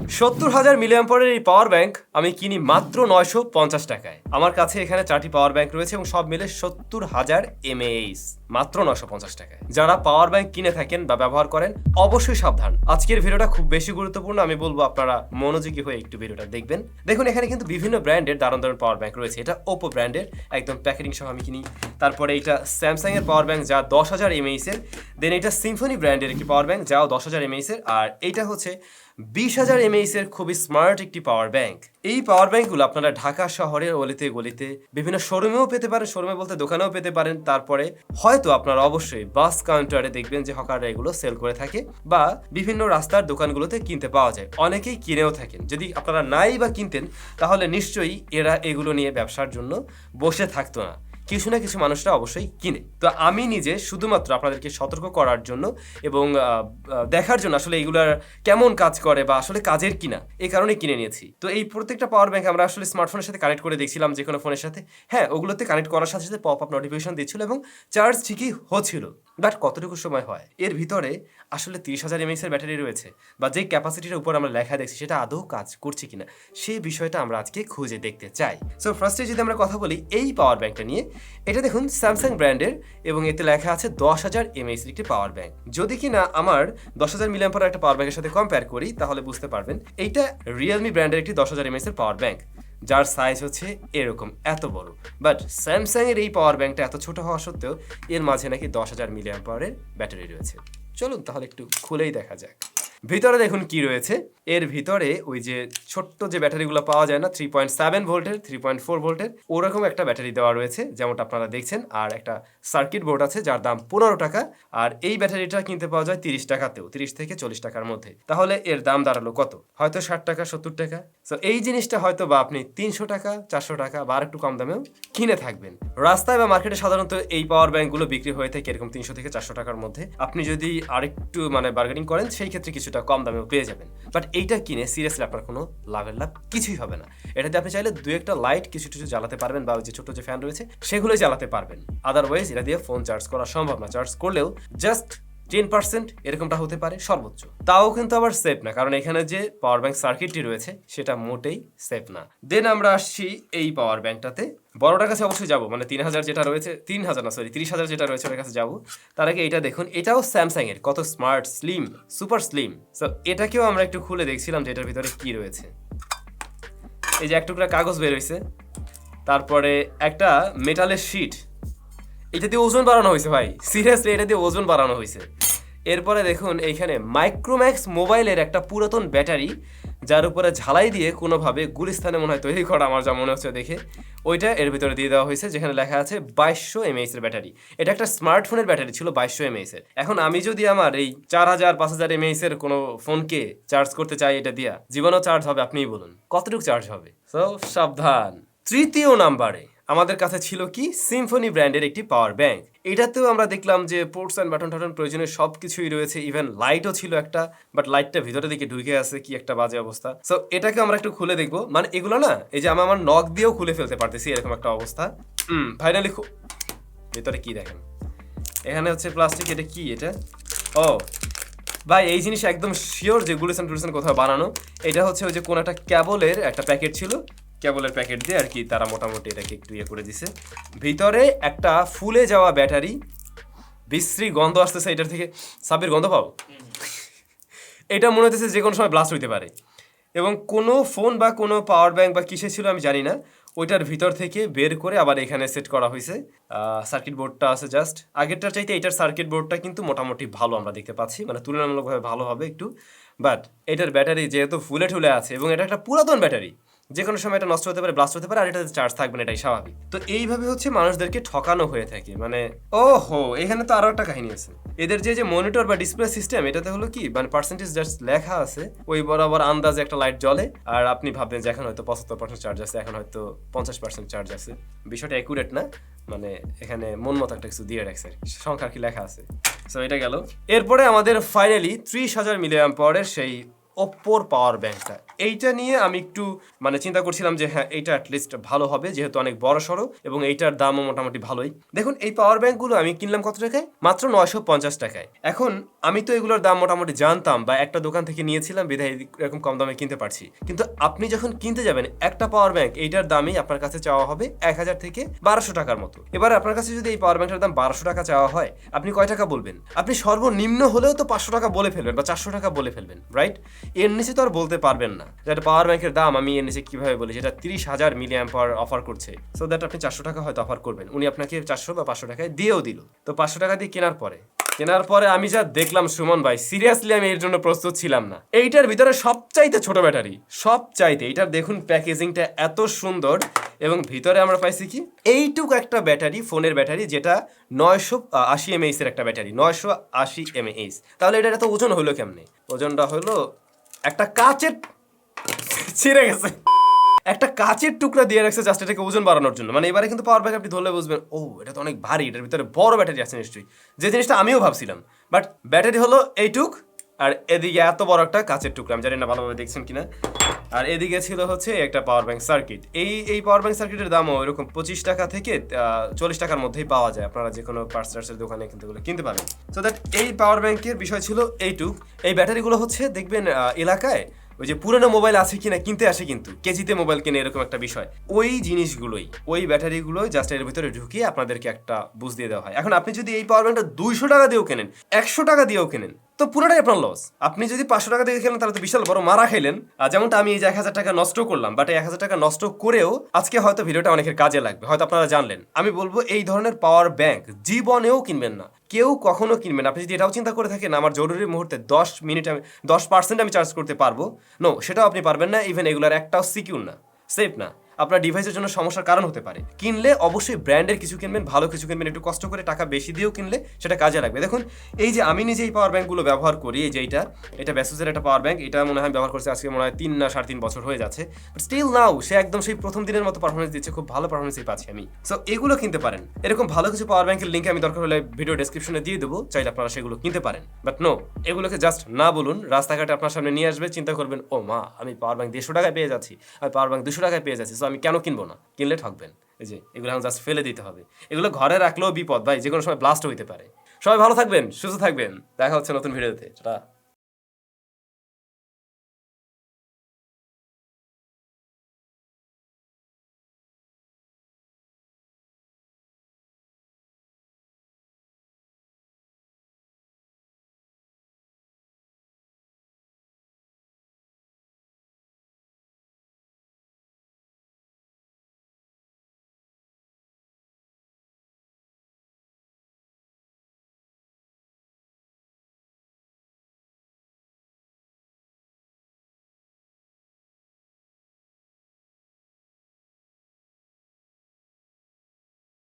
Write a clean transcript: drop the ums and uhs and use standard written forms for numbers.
70,000 মিলিঅ্যাম্পিয়ারের এই power bank আমি কিনি মাত্র 950 টাকায়। আমার কাছে এখানে 4টি পাওয়ার ব্যাংক রয়েছে এবং সব মিলে 70,000 mAh মাত্র 950 টাকায়। যারা পাওয়ার ব্যাংক কিনে থাকেন বা ব্যবহার করেন অবশ্যই সাবধান। আজকের ভিডিওটা খুব বেশি গুরুত্বপূর্ণ, আমি বলবো আপনারা মনোযোগী হয়ে একটু ভিডিওটা দেখবেন। দেখুন এখানে কিন্তু বিভিন্ন ব্র্যান্ডের দারুণ দারুণ পাওয়ার ব্যাংক রয়েছে। এটা ওপো ব্র্যান্ডের, একদম প্যাকেটিং সহ আমি কিনি। তারপরে এটা স্যামসাং এর পাওয়ার ব্যাংক যা 10,000 mAh এর। দেন এটা সিম্ফনি ব্র্যান্ডের একটি পাওয়ার ব্যাংক যাও 10,000 mAh এর। আর এইটা হচ্ছে 20,000 mAh এর খুবই স্মার্ট একটি পাওয়ার ব্যাংক। এই পাওয়ার ব্যাংকগুলো আপনারা ঢাকা শহরের অলিতে গলিতে বিভিন্ন শোরুমেও পেতে পারেন, শোরুমে বলতে দোকানেও পেতে পারেন। তারপরে হয়তো আপনারা অবশ্যই বাস কাউন্টারে দেখবেন যে হকাররা এগুলো সেল করে থাকে বা বিভিন্ন রাস্তার দোকানগুলোতে কিনতে পাওয়া যায়, অনেকেই কিনেও থাকেন। যদি আপনারা নাই বা কিনতেন তাহলে নিশ্চয়ই এরা এগুলো নিয়ে ব্যবসার জন্য বসে থাকতো না, কিছু না কিছু মানুষরা অবশ্যই কিনে। তো আমি নিজে শুধুমাত্র আপনাদেরকে সতর্ক করার জন্য এবং দেখার জন্য আসলে এগুলার কেমন কাজ করে বা আসলে কাজের কিনা, এই কারণে কিনে নিয়েছি। তো এই প্রত্যেকটা পাওয়ার ব্যাংক আমরা আসলে স্মার্টফোনের সাথে কানেক্ট করে দেখছিলাম, যে কোনো ফোনের সাথে। হ্যাঁ, ওগুলোতে কানেক্ট করার সাথে সাথে পপ আপ নোটিফিকেশন দিচ্ছিল এবং চার্জ ঠিকই হচ্ছিল, বাট কতটুকু সময় হয়? এর ভিতরে আসলে 30,000 mAh এর ব্যাটারি রয়েছে বা যে ক্যাপাসিটির উপর আমরা লেখা দেখছি সেটা আদৌ কাজ করছে কিনা, সেই বিষয়টা আমরা আজকে খুঁজে দেখতে চাই। সো ফার্স্টে যদি আমরা কথা বলি এই পাওয়ার ব্যাংকটা নিয়ে, এটা দেখুন স্যামসাং ব্র্যান্ডের এবং এতে লেখা আছে 10,000 mAh এর একটি পাওয়ার ব্যাংক। যদি কিনা আমার 10,000 মিলিঅ্যাম্পিয়ার একটা পাওয়ার ব্যাংকের সাথে কম্পেয়ার করি তাহলে বুঝতে পারবেন এইটা রিয়েলমি ব্র্যান্ডের একটি 10,000 mAh এর পাওয়ার ব্যাংক, যার সাইজ হচ্ছে এরকম এত বড়। বাট স্যামসাং এর এই পাওয়ার ব্যাংকটা এত ছোট হওয়া সত্ত্বেও এর মাঝে নাকি 10,000 মিলিঅ্যাম্পিয়ারের ব্যাটারি রয়েছে। চলুন তাহলে একটু খুলেই দেখা যাক। ভিতরে দেখুন কি রয়েছে। এর ভিতরে ওই যে ছোট্ট যে ব্যাটারিগুলো পাওয়া যায় না 3.7 ভোল্টের 3.4 ভোল্টের, ওরকম একটা ব্যাটারি দেওয়া রয়েছে যেমনটা আপনারা দেখছেন। আর একটা সার্কিট বোর্ড আছে যার দাম 15 টাকা। আর এই ব্যাটারিটা কিনতে পাওয়া যায় 30 টাকাতেও, 30 থেকে 40 টাকার মধ্যে। তাহলে এর দাম দাঁড়ালো কত? হয়তো 60 টাকা 70 টাকা। সো এই জিনিসটা হয়তো বা আপনি 300 টাকা 400 টাকা বা আর একটু কম দামেও কিনে থাকবেন। রাস্তায় বা মার্কেটে সাধারণত এই পাওয়ার ব্যাংকগুলো বিক্রি হয়ে থাকে এরকম 300 থেকে 400 টাকার মধ্যে। আপনি যদি আরেকটু বার্গেনিং করেন সেই ক্ষেত্রে কিছুটা কম দামেও পেয়ে যাবেন। বাট এইটা কিনে সিরিয়াসলি আপনার কোনো লাভের লাভ কিছুই হবে না। এটাতে আপনি চাইলে দু একটা লাইট কিছু কিছু জ্বালাতে পারবেন বা ওই যে ছোট যে ফ্যান রয়েছে সেগুলোই জ্বালাতে পারবেন। আদারওয়াইজ এটা দিয়ে ফোন চার্জ করা সম্ভব না। চার্জ করলেও জাস্ট 10% এরকমটা হতে পারে সর্বোচ্চ। তাও কিন্তু আবার সেফ না, কারণ এখানে যে পাওয়ার ব্যাংক সার্কিটটি রয়েছে সেটা মোটেই সেফ না। দেন আমরা আসছি এই পাওয়ার ব্যাংকটাতে। বড়টার কাছে অবশ্যই যাবো, 3,000 যেটা রয়েছে, 30,000 যেটা রয়েছে ওর কাছে যাবো। তার আগে এটা দেখুন, এটাও স্যামসাং এর, কত smart, slim, super slim. So এটাকেও আমরা একটু খুলে দেখছিলাম যে এটার ভিতরে কি রয়েছে। এই যে এক টুকরা কাগজ বের হয়েছে, তারপরে একটা মেটালের শিট, এটা দিয়ে ওজন বাড়ানো হয়েছে ভাই, সিরিয়াসলি এটা দিয়ে ওজন বাড়ানো হয়েছে। এরপরে দেখুন এইখানে মাইক্রোম্যাক্স মোবাইলের একটা পুরাতন ব্যাটারি, যার উপরে ঝালাই দিয়ে কোনোভাবে গুলিস্তানে মনে হয় তৈরি করা, আমার যা মনে হচ্ছে দেখে, ওইটা এর ভিতরে দিয়ে দেওয়া হয়েছে, যেখানে লেখা আছে 2200 mAh এর ব্যাটারি। এটা একটা স্মার্টফোনের ব্যাটারি ছিল 2200 mAh এর। এখন আমি যদি আমার এই 4,000 5,000 mAh এর কোনো ফোনকে চার্জ করতে চাই এটা দিয়া, জীবনেও চার্জ হবে? আপনিই বলুন কতটুকু চার্জ হবে? সো সাবধান। তৃতীয় নাম্বারে আমাদের কাছে ছিল কি, সিম্ফনি ব্র্যান্ডের একটি পাওয়ার ব্যাংক। এটাতেও আমরা দেখলাম যে পোর্টস অ্যান্ড বাটন টাটন প্রয়োজনীয় সব কিছুই রয়েছে, ইভেন লাইটও ছিল একটা, বাট লাইটটা ভিতরে দিকে ঢুকে আছে, কি একটা বাজে অবস্থা। সো এটাকে আমরা একটু খুলে দেখবো। এগুলো না, এই যে আমি আমার নখ দিয়েও খুলে ফেলতে পারতেছি এরকম একটা অবস্থা। ফাইনালি ভিতরে কি দেখেন, এখানে হচ্ছে প্লাস্টিক। এটা কি? এটা ও ভাই, এই জিনিস একদম শিওর যে গুলিসান টুলিসান কোথাও বানানো। এটা হচ্ছে ওই যে কোন একটা ক্যাবলের একটা প্যাকেট ছিল, কেবলের প্যাকেট দিয়ে আর কি তারা মোটামুটি এটাকে একটু ইয়ে করে দিছে। ভিতরে একটা ফুলে যাওয়া ব্যাটারি, বিশ্রী গন্ধ আসতেছে এটার থেকে। সাবির গন্ধ পাও? এটা মনে হতেছে যে কোনো সময় ব্লাস্ট হইতে পারে। এবং কোনো ফোন বা কোনো পাওয়ার ব্যাংক বা কিসে ছিল আমি জানি না, ওইটার ভিতর থেকে বের করে আবার এখানে সেট করা হয়েছে। সার্কিট বোর্ডটা আছে জাস্ট আগেরটার চাইতে এটার সার্কিট বোর্ডটা কিন্তু মোটামুটি ভালো আমরা দেখতে পাচ্ছি, তুলনামূলকভাবে ভালো হবে একটু। বাট এটার ব্যাটারি যেহেতু ফুলে ঠুলে আছে এবং এটা একটা পুরাতন ব্যাটারি, যে কোনো সময় এটা নষ্ট হতে পারে, ব্লাস্ট হতে পারে, আর এটাতে চার্জ থাকবে না, এটাই স্বাভাবিক। তো এইভাবে হচ্ছে মানুষদেরকে ঠকানো হয়ে থাকে। ওহো, এখানে তো আরো একটা কাহিনী আছে। এদের যে মনিটর বা ডিসপ্লে সিস্টেম, এটাতে হলো কি, পার্সেন্টেজ জাস্ট লেখা আছে, ওই বরাবর আন্দাজে একটা লাইট জ্বলে, আর আপনি ভাববেন যে এখন হয়তো 75% চার্জ আছে, এখন হয়তো 50% চার্জ আছে। বিষয়টা অ্যাকুরেট না, এখানে মন মতো একটা কিছু দিয়ে রাখছে, সংখ্যা কি লেখা আছে। সো এটা গেল। এরপরে আমাদের ফাইনালি 30,000 মিলিঅ্যাম্পিয়ারের সেই ওপ্পোর পাওয়ার ব্যাংকটা। এইটা নিয়ে আমি একটু মানে চিন্তা করছিলাম যে হ্যাঁ এইটা অ্যাটলিস্ট ভালো হবে, যেহেতু অনেক বড় সড়ো এবং এইটার দামও মোটামুটি ভালোই। দেখুন এই পাওয়ার ব্যাঙ্কগুলো আমি কিনলাম কত টাকায়? মাত্র 950 টাকায়। এখন আমি তো এগুলোর দাম মোটামুটি জানতাম বা একটা দোকান থেকে নিয়েছিলাম, বিধায় এরকম কম দামে কিনতে পারছি। কিন্তু আপনি যখন কিনতে যাবেন একটা পাওয়ার ব্যাংক, এইটার দামই আপনার কাছে চাওয়া হবে 1000 থেকে 1200 টাকার মতো। এবার আপনার কাছে যদি এই পাওয়ার ব্যাংকটার দাম 1200 টাকা চাওয়া হয়, আপনি কয় টাকা বলবেন? আপনি সর্বনিম্ন হলেও তো 500 টাকা বলে ফেলবেন বা 400 টাকা বলে ফেলবেন, রাইট? এর নিচে তো আর বলতে পারবেন না। যেটা পাওয়ার ব্যাংকের দাম আমি এর নিচে কিভাবে বলি, যেটা 30,000 মিলি অ্যাম্পার অফার করছে, সো দ্যাট আপনি 400 টাকা হয়তো অফার করবেন, উনি আপনাকে 400 বা 500 টাকায় দিয়েও দিল। তো 500 টাকা দিয়ে কেনার পরে আমি যা দেখলাম সুমন ভাই, সিরিয়াসলি আমি এর জন্য প্রস্তুত ছিলাম না। এইটার ভিতরে সবচাইতে ছোট ব্যাটারি, সবচাইতে। এইটার দেখুন প্যাকেজিংটা এত সুন্দর, এবং ভিতরে আমরা পাইছি কি এইটুকু একটা ব্যাটারি, ফোনের ব্যাটারি, যেটা 980 mAh এর একটা ব্যাটারি, 980 mAh। তাহলে এটার এত ওজন হলো কেমনে? ওজনটা হলো একটা কাচের ছিঁড়ে গেছে, একটা কাচের টুকরা দিয়ে রাখছে জাস্ট এটাকে ওজন বাড়ানোর জন্য। মানে এবারে কিন্তু পাওয়ার ব্যাংক আপনি ধরলে বুঝবেন ও এটা তো অনেক ভারী, এটার ভিতরে বড় ব্যাটারি আছে নিশ্চয়ই, যে জিনিসটা আমিও ভাবছিলাম। বাট ব্যাটারি হলো এইটুক, আর এদিকে এত বড় একটা কাচের টুকরা, আমি জানি না ভালোভাবে দেখছেন কিনা। আর এদিকে ছিল হচ্ছে একটা পাওয়ার ব্যাংক সার্কিট। এই পাওয়ার ব্যাংক সার্কিটের দামও এরকম 25 টাকা থেকে 40 টাকার মধ্যেই পাওয়া যায়, আপনারা যে কোনো পার্টসের দোকানে কিন্তু কিনতে পারেন। সো দ্যাট এই পাওয়ার ব্যাংকের বিষয় ছিল এইটুক। এই ব্যাটারিগুলো হচ্ছে দেখবেন এলাকায় ওই যে পুরনো মোবাইল আছে কিনা কিনতে আসে, কিন্তু কেজিতে মোবাইল কিনে এরকম একটা বিষয়, ওই জিনিসগুলোই, ওই ব্যাটারিগুলোই জাস্ট এর ভিতরে ঢুকিয়ে আপনাদেরকে একটা বুঝ দিয়ে দেওয়া হয়। এখন আপনি যদি এই পাওয়ার ব্যাংকটা 200 টাকা দিয়েও কেনেন, 100 টাকা দিয়েও কেনেন, তো পুরোটাই আপনার লস। আপনি যদি 500 টাকা দিয়ে খেলেন তাহলে তো বিশাল বড় মারা খাইলেন। আর যেমনটা আমি এই যে 1000 টাকা নষ্ট করলাম, বাট এই 1000 টাকা নষ্ট করেও আজকে হয়তো ভিডিওটা অনেকের কাজে লাগবে, হয়তো আপনারা জানলেন। আমি বলবো এই ধরনের পাওয়ার ব্যাংক জীবনেও কিনবেন না, কেউ কখনো কিনবেন। আপনি যদি এটাও চিন্তা করে থাকেন আমার জরুরি মুহূর্তে 10% আমি চার্জ করতে পারবো, নো, সেটাও আপনি পারবেন না। ইভেন এগুলার একটাও সিকিউর না, সেফ না, আপনার ডিভাইসের জন্য সমস্যার কারণ হতে পারে। কিনলে অবশ্যই ব্র্যান্ডের কিছু কিনবেন, ভালো কিছু কিনবেন, একটু কষ্ট করে টাকা বেশি দিয়েও কিনলে সেটা কাজে লাগবে। দেখুন এই যে আমি নিজে এই পাওয়ার ব্যাংকগুলো ব্যবহার করি, এই যে এটা ব্যাসুসের একটা পাওয়ার ব্যাংক, এটা মনে হয় ব্যবহার করছে আজকে মনে হয় 3 না 3.5 বছর হয়ে যাচ্ছে, বাট স্টিল নাও সে একদম সেই প্রথম দিনের মতো পারফরমেন্স দিচ্ছে, খুব ভালো পারফরমেন্সই পাচ্ছি আমি। সো এগুলো কিনতে পারেন। এরকম ভালো কিছু পাওয়ার ব্যাংকের লিঙ্ক আমি দরকার হলে ভিডিও ডেসক্রিপশনে দিয়ে দেবো, চাইলে আপনারা সেগুলো কিনতে পারেন। বাট নো, এগুলোকে জাস্ট না বলুন, রাস্তাঘাটে আপনার সামনে নিয়ে আসবে, চিন্তা করবেন ও মা আমি পাওয়ার ব্যাংক 150 টাকায় পেয়ে যাচ্ছি, আমি পাওয়ার ব্যাংক 200 টাকায় পেয়ে যাচ্ছি, সো আমি কেন কিনবো না? কিনলে ঠকবেন। এই যে এগুলো এখন জাস্ট ফেলে দিতে হবে, এগুলো ঘরে রাখলেও বিপদ ভাই, যে কোনো সময় ব্লাস্ট হইতে পারে। সবাই ভালো থাকবেন, সুস্থ থাকবেন, দেখা হচ্ছে নতুন ভিডিওতে।